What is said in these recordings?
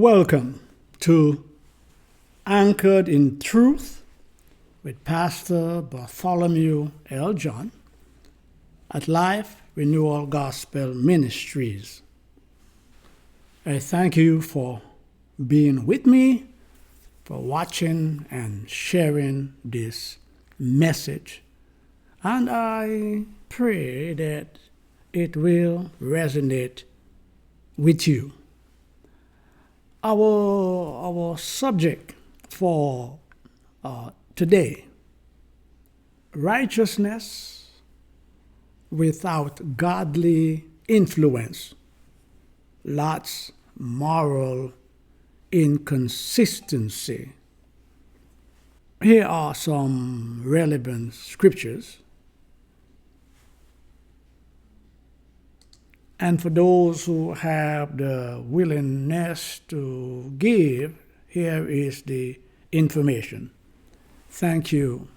Welcome to Anchored in Truth with Pastor Bartholomew L. John at Life Renewal Gospel Ministries. I thank you for being with me, for watching and sharing this message. And I pray that it will resonate with you. Our subject for today, righteousness without godly influence, Lot's moral inconsistency. Here are some relevant scriptures. And for those who have the willingness to give, here is the information. Thank you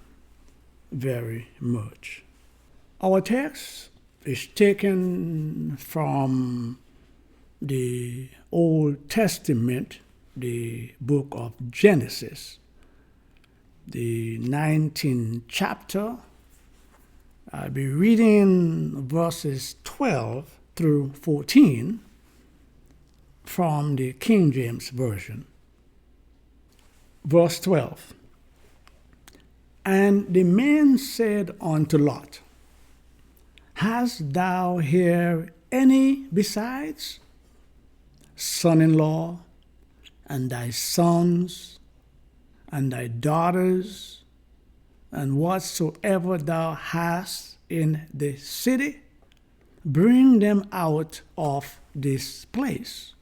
very much. Our text is taken from the Old Testament, the book of Genesis, the 19th chapter. I'll be reading verses 12 through 14 from the King James Version. Verse 12. And the man said unto Lot, Hast thou here any besides? Son-in-law, and thy sons, and thy daughters, and whatsoever thou hast in the city? Bring them out of this place.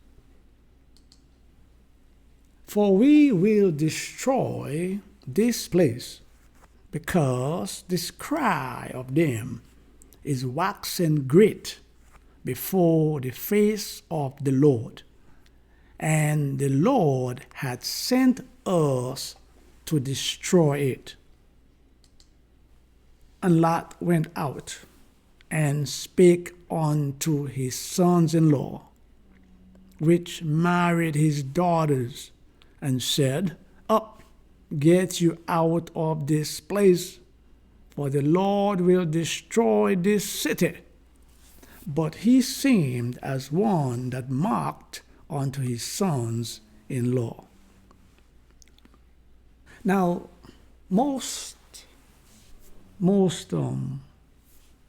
For we will destroy this place, because this cry of them is waxen great before the face of the Lord. And the Lord hath sent us to destroy it. And Lot went out and spake unto his sons-in-law, which married his daughters, and said, Up, get you out of this place, for the Lord will destroy this city. But he seemed as one that mocked unto his sons-in-law. Now, most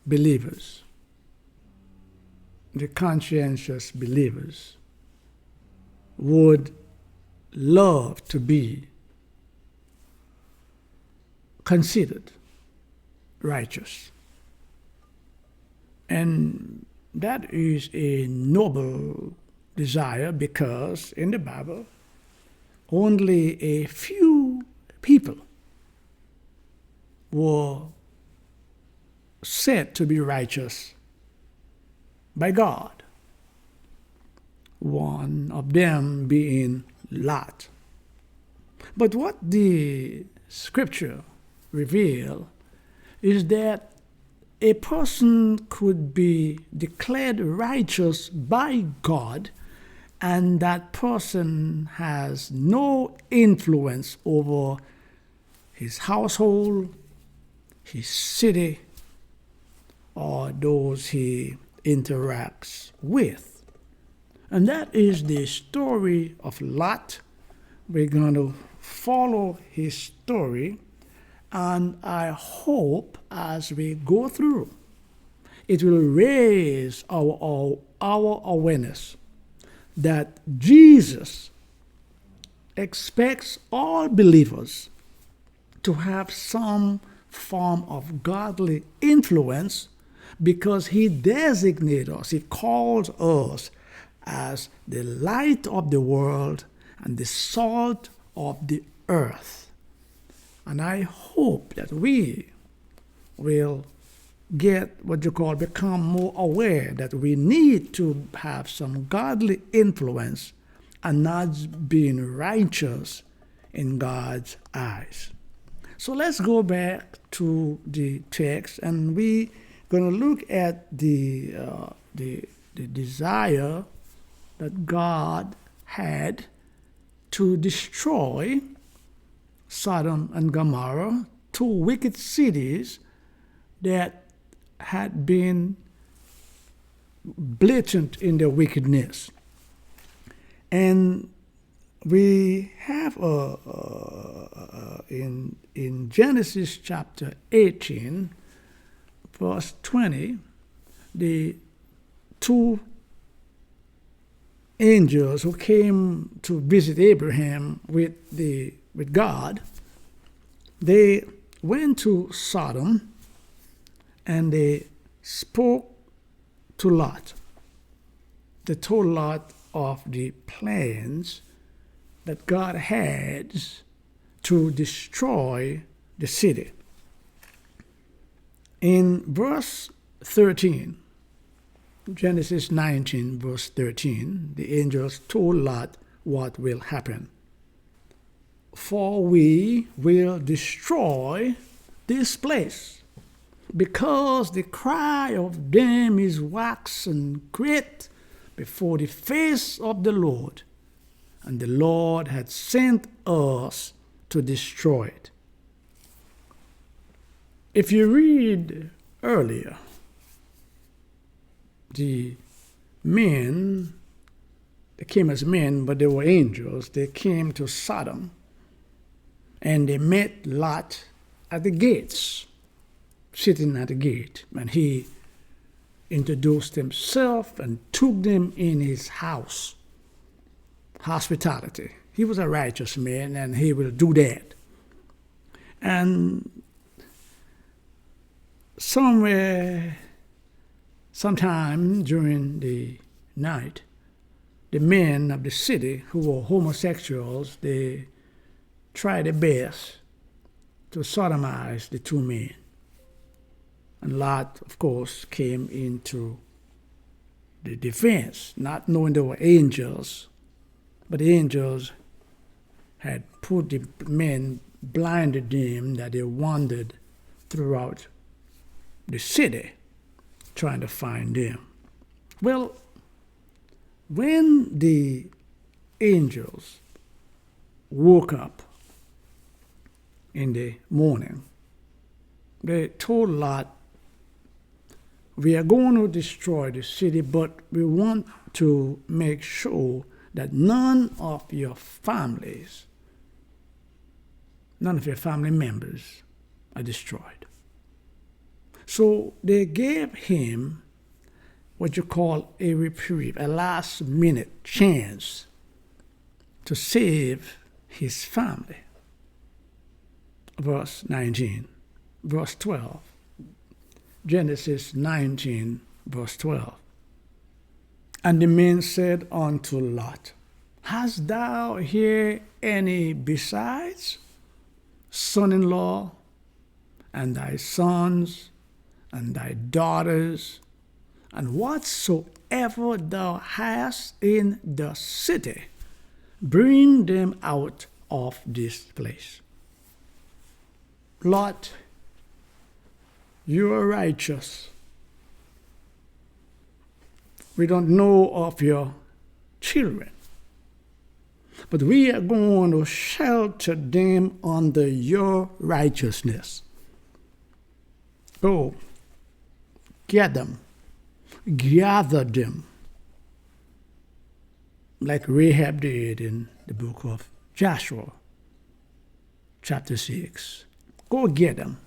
believers, the conscientious believers, would love to be considered righteous. And that is a noble desire, because in the Bible, only a few people were said to be righteous by God, one of them being Lot. But what the scripture reveals is that a person could be declared righteous by God, and that person has no influence over his household, his city, or those he interacts with. And that is the story of Lot. We're going to follow his story, and I hope as we go through, it will raise our awareness that Jesus expects all believers to have some form of godly influence, because he designates us, he calls us as the light of the world and the salt of the earth. And I hope that we will become more aware that we need to have some godly influence and not being righteous in God's eyes. So let's go back to the text, and we're going to look at the desire that God had to destroy Sodom and Gomorrah, two wicked cities that had been blatant in their wickedness. And we have in Genesis chapter 18, verse 20, the two angels who came to visit Abraham with God, they went to Sodom and they spoke to Lot. They told Lot of the plans that God had to destroy the city. In verse 13, Genesis 19, verse 13, the angels told Lot what will happen. For we will destroy this place, because the cry of them is waxen great before the face of the Lord, and the Lord had sent us to destroy it. If you read earlier, the men, they came as men, but they were angels. They came to Sodom, and they met Lot at the gates, sitting at the gate, and he introduced himself and took them in his house. Hospitality. He was a righteous man, and he will do that. And sometime during the night, the men of the city who were homosexuals, they tried their best to sodomize the two men. And Lot, of course, came into the defense, not knowing they were angels, but the angels had put the men, blinded them, that they wandered throughout the city trying to find them. Well, when the angels woke up in the morning, they told Lot, we are going to destroy the city, but we want to make sure that none of your family members are destroyed. So they gave him what you call a reprieve, a last-minute chance to save his family. Verse 19, verse 12. Genesis 19, verse 12. And the men said unto Lot, hast thou here any besides son-in-law, and thy sons, and thy daughters, and whatsoever thou hast in the city, bring them out of this place. Lot, you are righteous. We don't know of your children, but we are going to shelter them under your righteousness. Go, get them, gather them, like Rahab did in the book of Joshua, chapter 6. Go get them.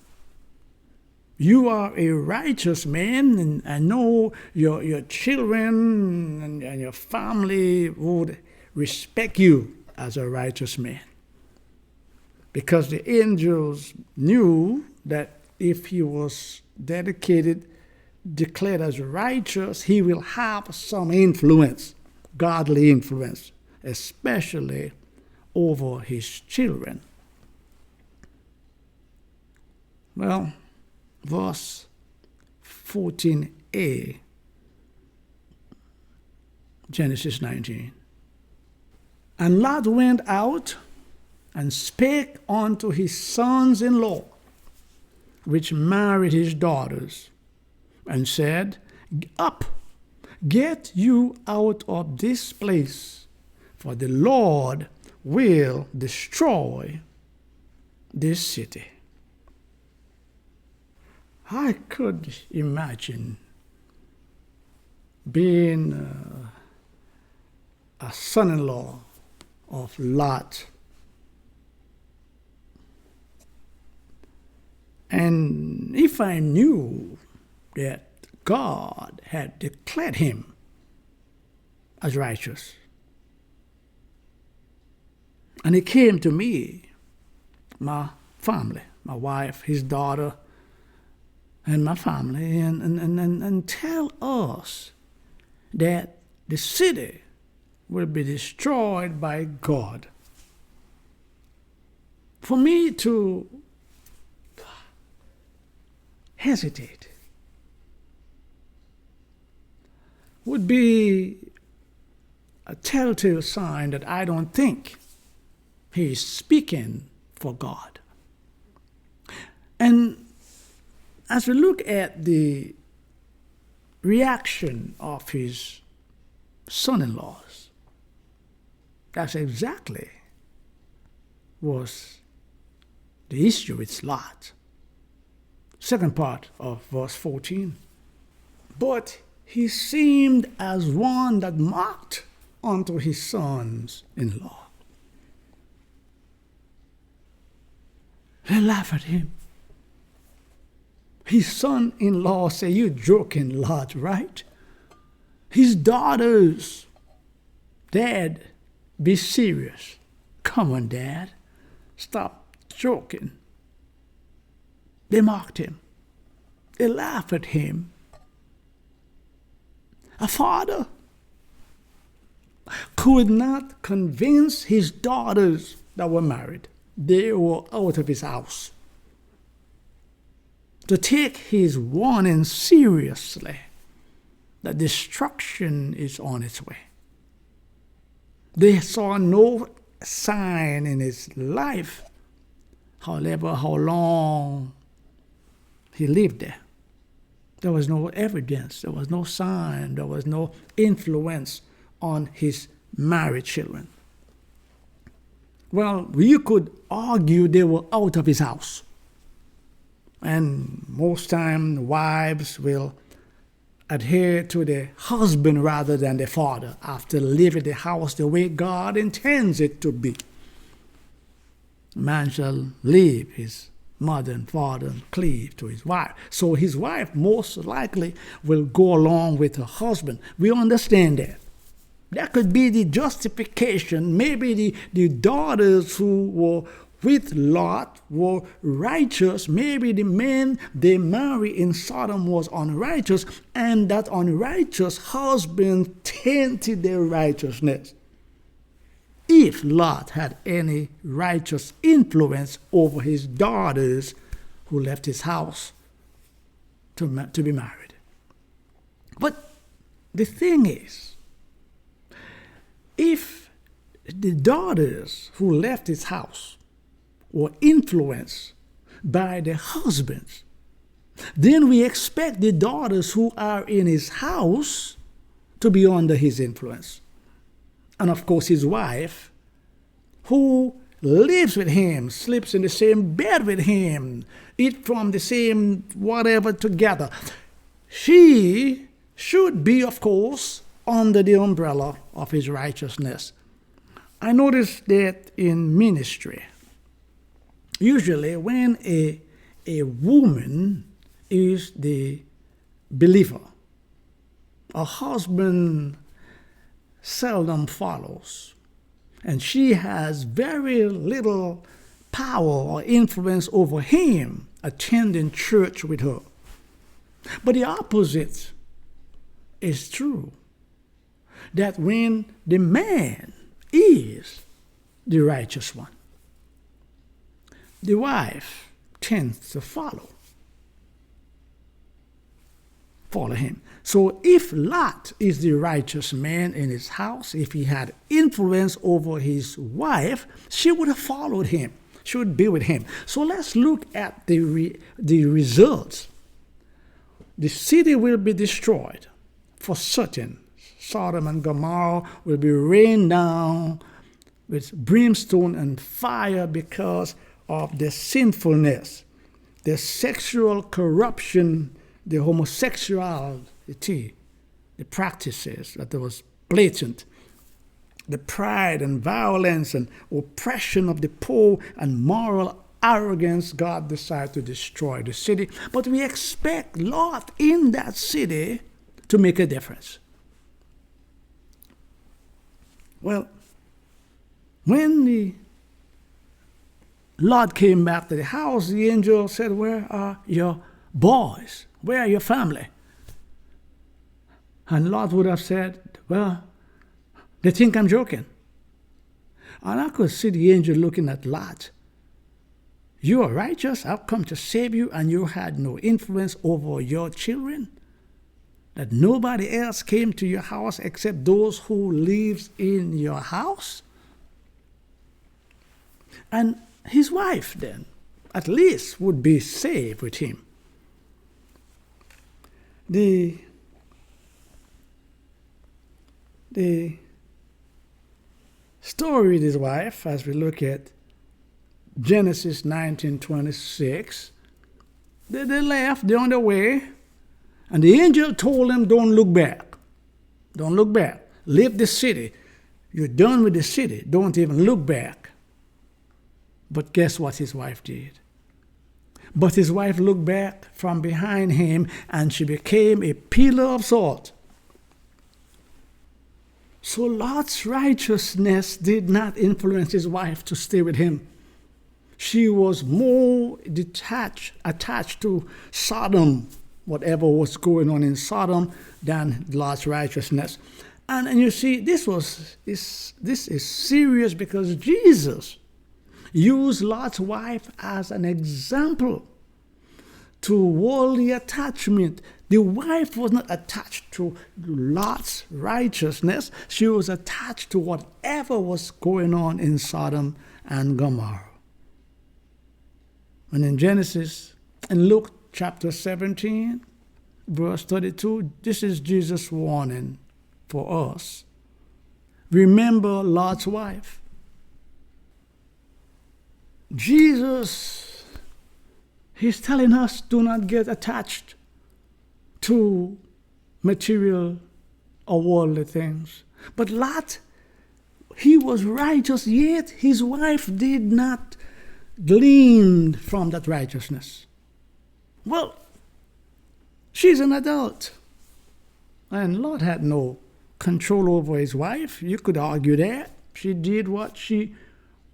You are a righteous man, and I know your children and your family would respect you as a righteous man. Because the angels knew that if he was dedicated, declared as righteous, he will have some influence, godly influence, especially over his children. Well, verse 14a, Genesis 19. And Lot went out and spake unto his sons-in-law, which married his daughters, and said, up, get you out of this place, for the Lord will destroy this city. I could imagine being a son-in-law of Lot. And if I knew that God had declared him as righteous, and he came to me, my family, my wife, his daughter, and my family, and tell us that the city will be destroyed by God. For me to hesitate would be a telltale sign that I don't think he is speaking for God. And as we look at the reaction of his son-in-laws, that's exactly was the issue with Lot. Second part of verse 14. But he seemed as one that mocked unto his sons-in-law. They laugh at him. His son-in-law say, "You joking, Lot, right?" His daughters, "Dad, be serious. Come on, Dad. Stop joking." They mocked him. They laughed at him. A father could not convince his daughters that were married. They were out of his house to take his warning seriously that destruction is on its way. They saw no sign in his life, however, how long he lived there. There was no evidence, there was no sign, there was no influence on his married children. Well, you could argue they were out of his house. And most time, wives will adhere to the husband rather than the father after leaving the house the way God intends it to be. Man shall leave his mother and father and cleave to his wife. So his wife most likely will go along with her husband. We understand that. That could be the justification. Maybe the daughters who were with Lot were righteous. Maybe the men they married in Sodom was unrighteous, and that unrighteous husband tainted their righteousness. If Lot had any righteous influence over his daughters who left his house to be married. But the thing is, if the daughters who left his house were influenced by the husbands, then we expect the daughters who are in his house to be under his influence. And of course his wife, who lives with him, sleeps in the same bed with him, eat from the same whatever together, she should be, of course, under the umbrella of his righteousness. I noticed that in ministry, usually when a woman is the believer, a husband seldom follows, and she has very little power or influence over him attending church with her. But the opposite is true, that when the man is the righteous one, the wife tends to follow him. So if Lot is the righteous man in his house, if he had influence over his wife, she would have followed him. She would be with him. So let's look at the results. The city will be destroyed for certain. Sodom and Gomorrah will be rained down with brimstone and fire because of their sinfulness, their sexual corruption, the homosexuality, the practices that was blatant, the pride and violence and oppression of the poor and moral arrogance. God decided to destroy the city. But we expect Lot in that city to make a difference. Well, when the Lot came back to the house, the angel said, "Where are your boys? Where are your family?" And Lot would have said, "Well, they think I'm joking." And I could see the angel looking at Lot. "You are righteous. I've come to save you, and you had no influence over your children. That nobody else came to your house except those who lives in your house." And his wife then, at least, would be safe with him. The story with his wife, as we look at Genesis 19:26, they left, they're on their way, and the angel told them, "Don't look back. Don't look back. Leave the city. You're done with the city. Don't even look back." But guess what his wife did? But his wife looked back from behind him, and she became a pillar of salt. So Lot's righteousness did not influence his wife to stay with him. She was more attached to Sodom, whatever was going on in Sodom, than Lot's righteousness. And you see, this is serious, because Jesus used Lot's wife as an example to worldly attachment. The wife was not attached to Lot's righteousness. She was attached to whatever was going on in Sodom and Gomorrah. And in Luke chapter 17, verse 32, this is Jesus' warning for us. Remember Lot's wife. Jesus, he's telling us, do not get attached to material or worldly things. But Lot, he was righteous, yet his wife did not glean from that righteousness. Well, she's an adult, and Lot had no control over his wife. You could argue that. She did what she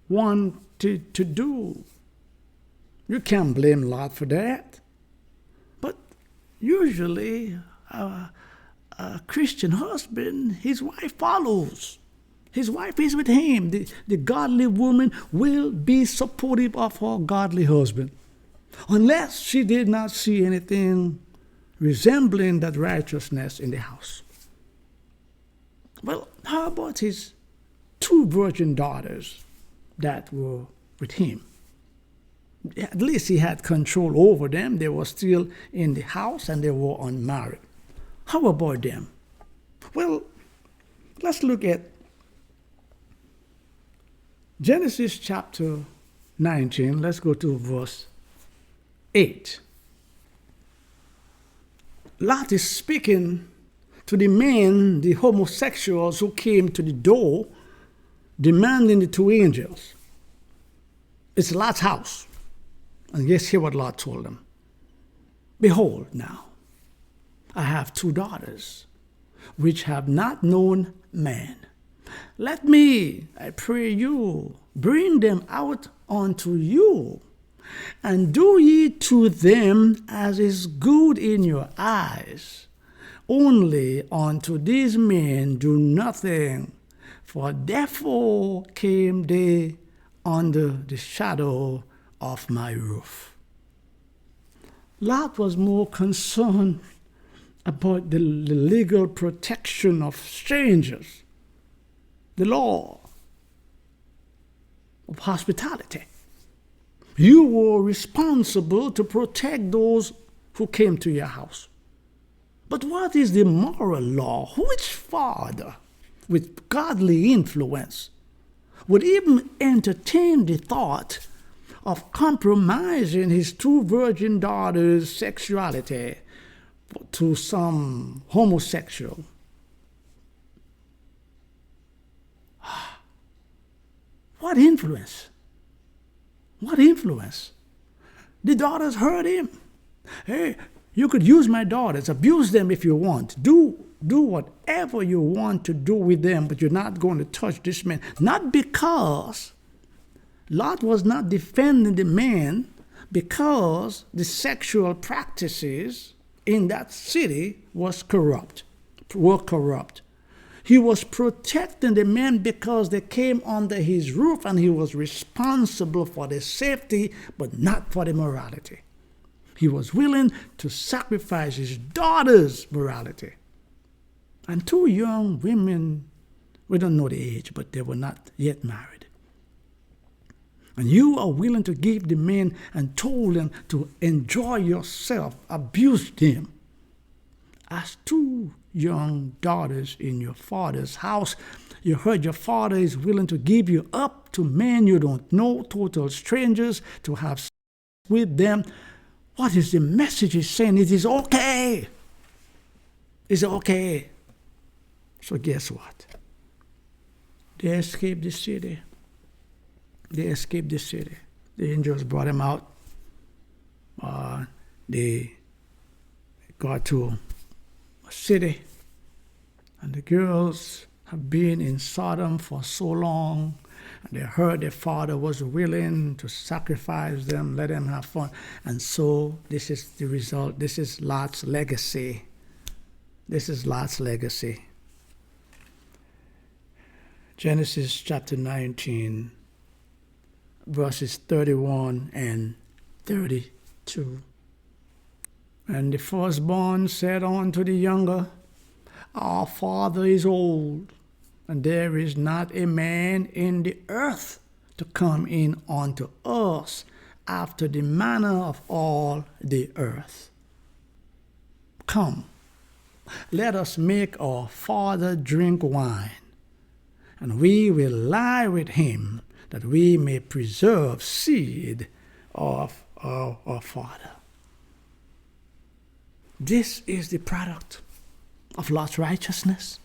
wanted to do. You can't blame Lot for that. But usually, a Christian husband, his wife follows. His wife is with him. The godly woman will be supportive of her godly husband, unless she did not see anything resembling that righteousness in the house. Well, how about his two virgin daughters that were with him? At least he had control over them. They were still in the house and they were unmarried. How about them? Well, let's look at Genesis chapter 19. Let's go to verse 8. Lot is speaking to the men, the homosexuals who came to the door, demanding the two angels. It's Lot's house. And guess hear what Lot told them. "Behold now, I have two daughters, which have not known man. Let me, I pray you, bring them out unto you, and do ye to them as is good in your eyes. Only unto these men do nothing, for therefore came they under the shadow of my roof." Lot was more concerned about the legal protection of strangers, the law of hospitality. You were responsible to protect those who came to your house. But what is the moral law? Which father with godly influence would even entertain the thought of compromising his two virgin daughters' sexuality to some homosexual. What influence? What influence? The daughters heard him. Hey, you could use my daughters, abuse them if you want. Do whatever you want to do with them, but you're not going to touch this man. Not because Lot was not defending the man, because the sexual practices in that city were corrupt. He was protecting the men because they came under his roof and he was responsible for their safety, but not for their morality. He was willing to sacrifice his daughter's morality. And two young women, we don't know the age, but they were not yet married. And you are willing to give the men and told them to enjoy yourself, abuse them. As two young daughters in your father's house, you heard your father is willing to give you up to men you don't know, total strangers, to have sex with them. What is the message he's saying? It is okay. It's okay. So guess what? They escaped the city. The angels brought them out. They got to a city, and the girls have been in Sodom for so long, and they heard their father was willing to sacrifice them, let them have fun. And so this is the result. This is Lot's legacy. Genesis chapter 19, verses 31 and 32. And the firstborn said unto the younger, Our father is old, and there is not a man in the earth to come in unto us after the manner of all the earth. Come, let us make our father drink wine, and we will lie with him, that we may preserve seed of our father. This is the product of Lot's righteousness.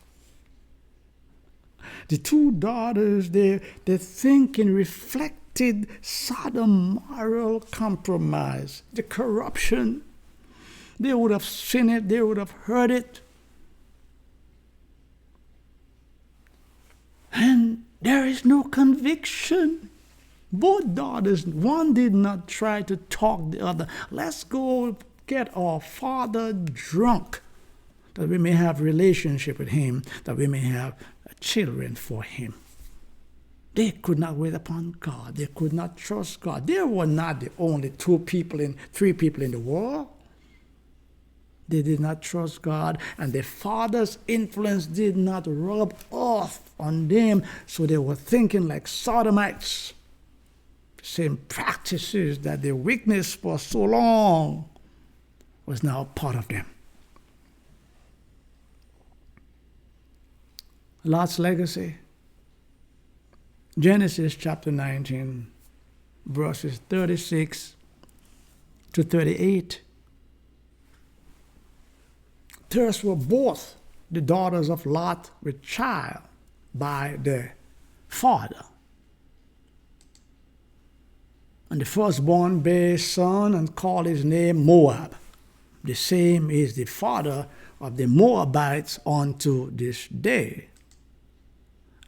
The two daughters, their thinking reflected Sodom moral compromise, the corruption. They would have seen it, they would have heard it. And there is no conviction. Both daughters, one did not try to talk the other. Let's go get our father drunk, that we may have relationship with him, that we may have children for him. They could not wait upon God. They could not trust God. They were not the only three people in the world. They did not trust God, and their father's influence did not rub off on them, so they were thinking like Sodomites. The same practices that they witnessed for so long was now part of them. Lot's legacy. Genesis chapter 19, verses 36 to 38. Thus were both the daughters of Lot with child by their father. And the firstborn bare a son and called his name Moab. The same is the father of the Moabites unto this day.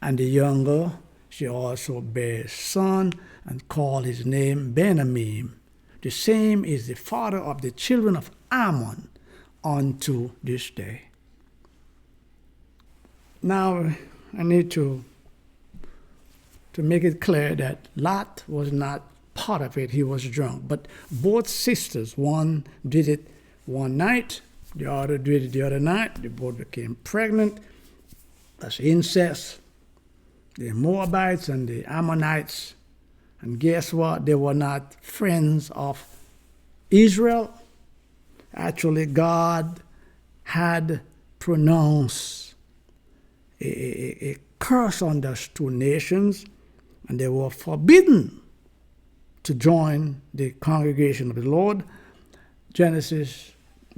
And the younger, she also bare a son and called his name Ben-ammi. The same is the father of the children of Ammon unto this day. Now, I need to make it clear that Lot was not part of it. He was drunk. But both sisters, one did it one night, the other did it the other night. They both became pregnant. That's incest. The Moabites and the Ammonites. And guess what? They were not friends of Israel. Actually, God had pronounced a curse on those two nations and they were forbidden to join the congregation of the Lord.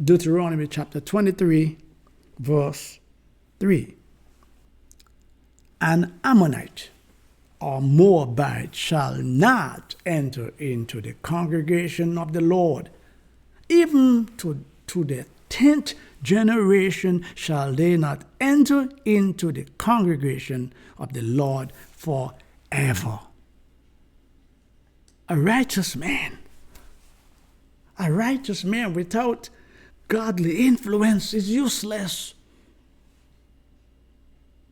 Deuteronomy chapter 23, verse 3. An Ammonite or Moabite shall not enter into the congregation of the Lord. Even to the 10th generation shall they not enter into the congregation of the Lord forever. A righteous man without godly influence is useless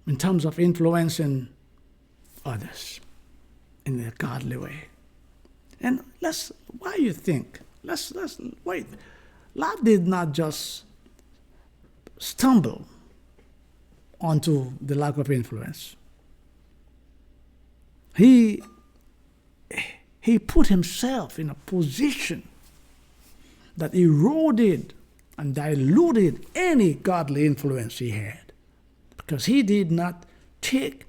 in terms of influencing others in a godly way. And why you think? Let's wait. Lot did not just stumble onto the lack of influence. He put himself in a position that eroded and diluted any godly influence he had, because he did not take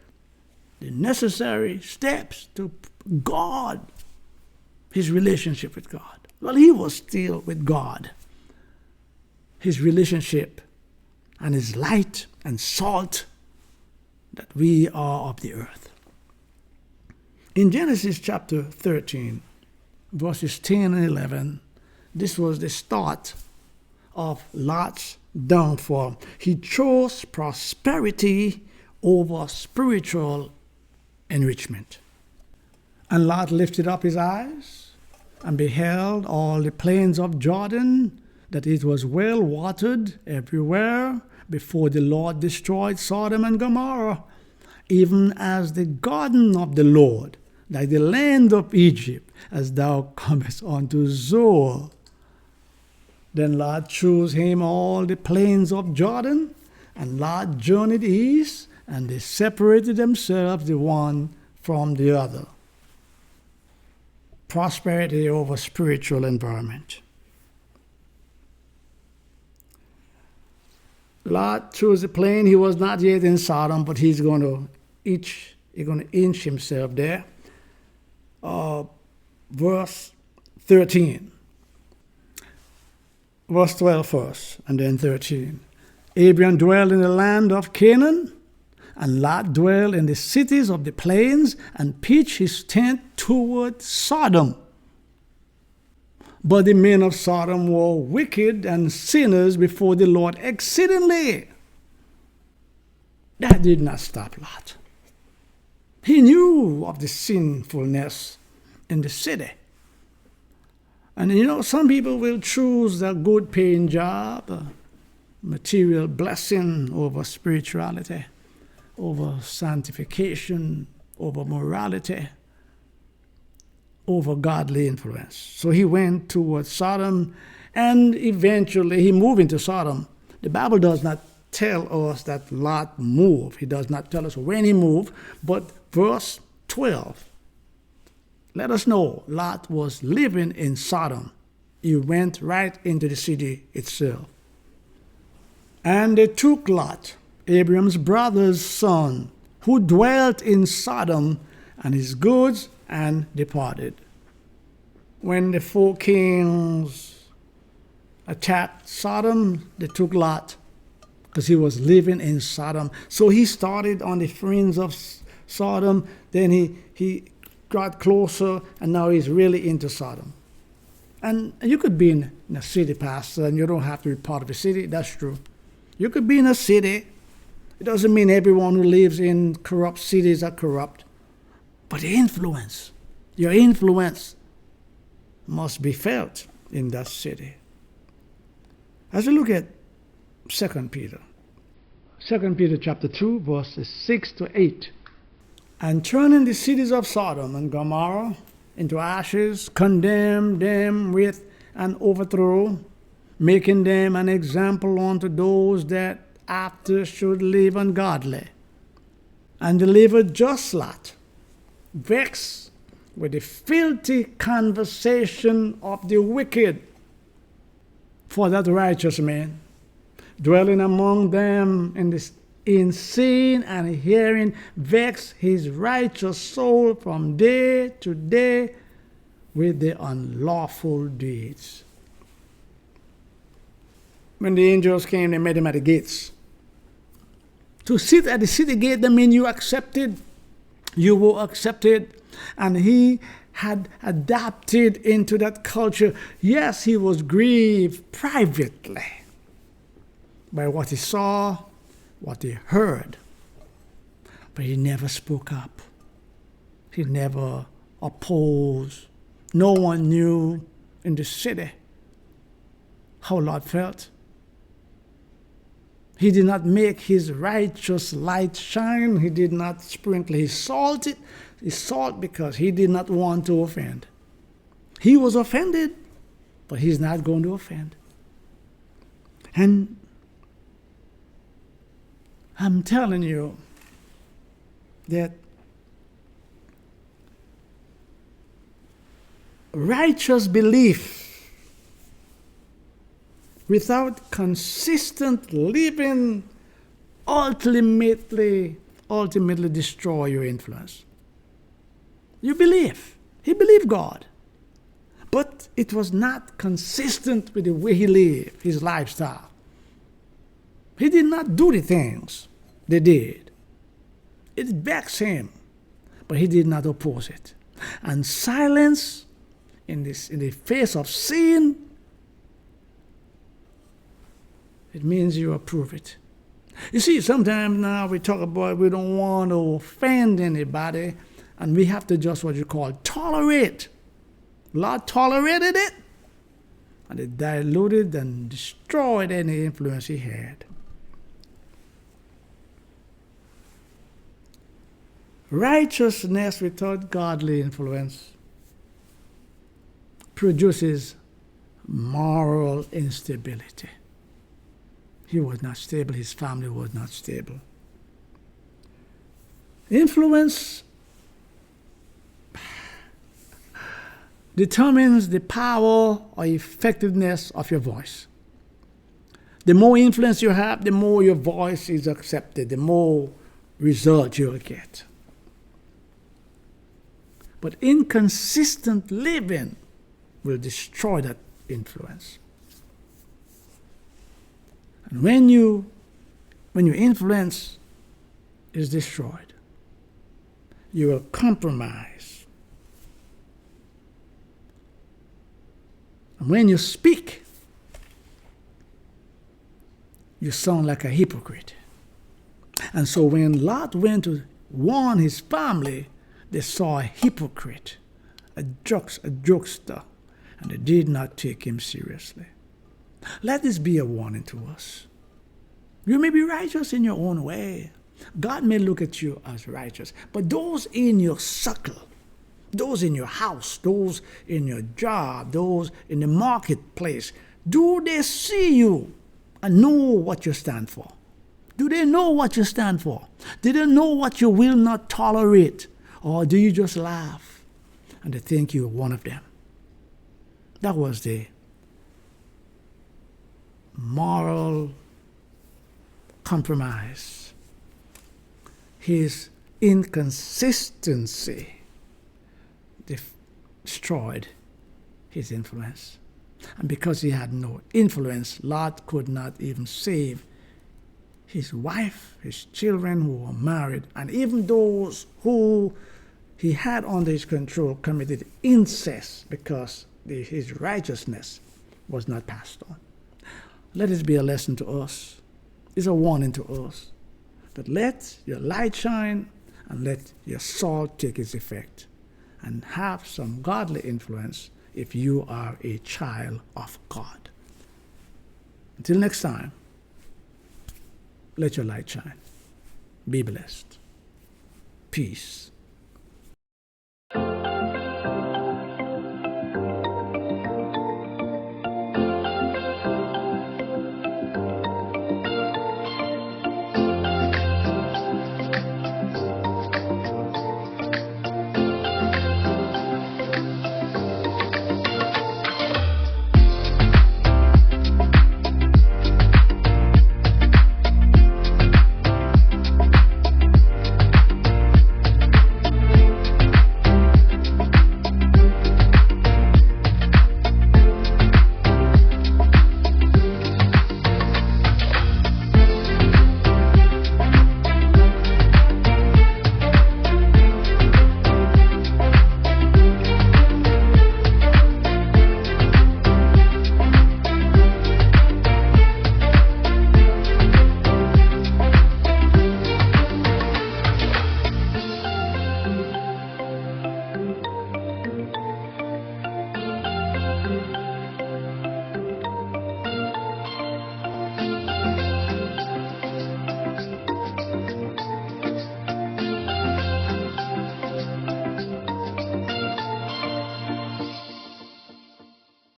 the necessary steps to guard his relationship with God. Well, he was still with God. His relationship and his light and salt that we are of the earth. In Genesis chapter 13, verses 10 and 11, this was the start of Lot's downfall. He chose prosperity over spiritual enrichment. And Lot lifted up his eyes and beheld all the plains of Jordan, that it was well watered everywhere, before the Lord destroyed Sodom and Gomorrah, even as the garden of the Lord, like the land of Egypt, as thou comest unto Zoar. Then Lot chose him all the plains of Jordan, and Lot journeyed east, and they separated themselves the one from the other. Prosperity over spiritual environment. Lot chose the plain. He was not yet in Sodom, but he's going to inch himself there. Verse 13. Verse 12 first, and then 13. Abraham dwelled in the land of Canaan, and Lot dwelled in the cities of the plains, and pitched his tent toward Sodom. But the men of Sodom were wicked and sinners before the Lord exceedingly. That did not stop Lot. He knew of the sinfulness in the city. And some people will choose a good paying job, a material blessing over spirituality, over sanctification, over morality, over godly influence. So he went towards Sodom, and eventually he moved into Sodom. The Bible does not tell us that Lot moved. He does not tell us when he moved, but verse 12 let us know Lot was living in Sodom. He went right into the city itself. And they took Lot, Abraham's brother's son, who dwelt in Sodom, and his goods, and departed. When the 4 kings attacked Sodom, they took Lot because he was living in Sodom. So he started on the fringe of Sodom, then he got closer, and now he's really into Sodom. And you could be in a city, pastor, and you don't have to be part of the city. That's true. You could be in a city. It doesn't mean everyone who lives in corrupt cities are corrupt. But the influence, your influence must be felt in that city. As we look at 2 Peter. 2 Peter chapter 2, verses 6 to 8. And turning the cities of Sodom and Gomorrah into ashes, condemned them with an overthrow, making them an example unto those that after should live ungodly, and delivered just Lot, vexed with the filthy conversation of the wicked. For that righteous man, dwelling among them in the in seeing and hearing vex his righteous soul from day to day with the unlawful deeds. When the angels came, they met him at the gates. To sit at the city gate, that means you accepted, you were accepted, and he had adapted into that culture. Yes, he was grieved privately by what he saw, what he heard, but he never spoke up. He never opposed. No one knew in the city how Lot felt. He did not make his righteous light shine. He did not sprinkle his salt because he did not want to offend. He was offended, but he's not going to offend. And I'm telling you that righteous belief without consistent living ultimately destroy your influence. You believe. He believed God. But it was not consistent with the way he lived, his lifestyle. He did not do the things they did. It vexed him, but he did not oppose it. And silence in the face of sin, it means you approve it. You see, sometimes now we talk about we don't want to offend anybody, and we have to just what you call tolerate. Lot tolerated it, and it diluted and destroyed any influence he had. Righteousness without godly influence produces moral instability. He was not stable. His family was not stable. Influence determines the power or effectiveness of your voice. The more influence you have, the more your voice is accepted, the more results you'll get. But inconsistent living will destroy that influence. And when your influence is destroyed, you will compromise. And when you speak, you sound like a hypocrite. And so when Lot went to warn his family, they saw a hypocrite, a jokester, and they did not take him seriously. Let this be a warning to us. You may be righteous in your own way. God may look at you as righteous, but those in your circle, those in your house, those in your job, those in the marketplace, do they see you and know what you stand for? Do they know what you stand for? Do they know what you will not tolerate? Or do you just laugh and they think you're one of them? That was the moral compromise. His inconsistency destroyed his influence. And because he had no influence, Lot could not even save his wife, his children who were married, and even those who he had under his control committed incest because his righteousness was not passed on. Let it be a lesson to us. It's a warning to us that let your light shine and let your salt take its effect and have some godly influence if you are a child of God. Until next time, let your light shine. Be blessed. Peace.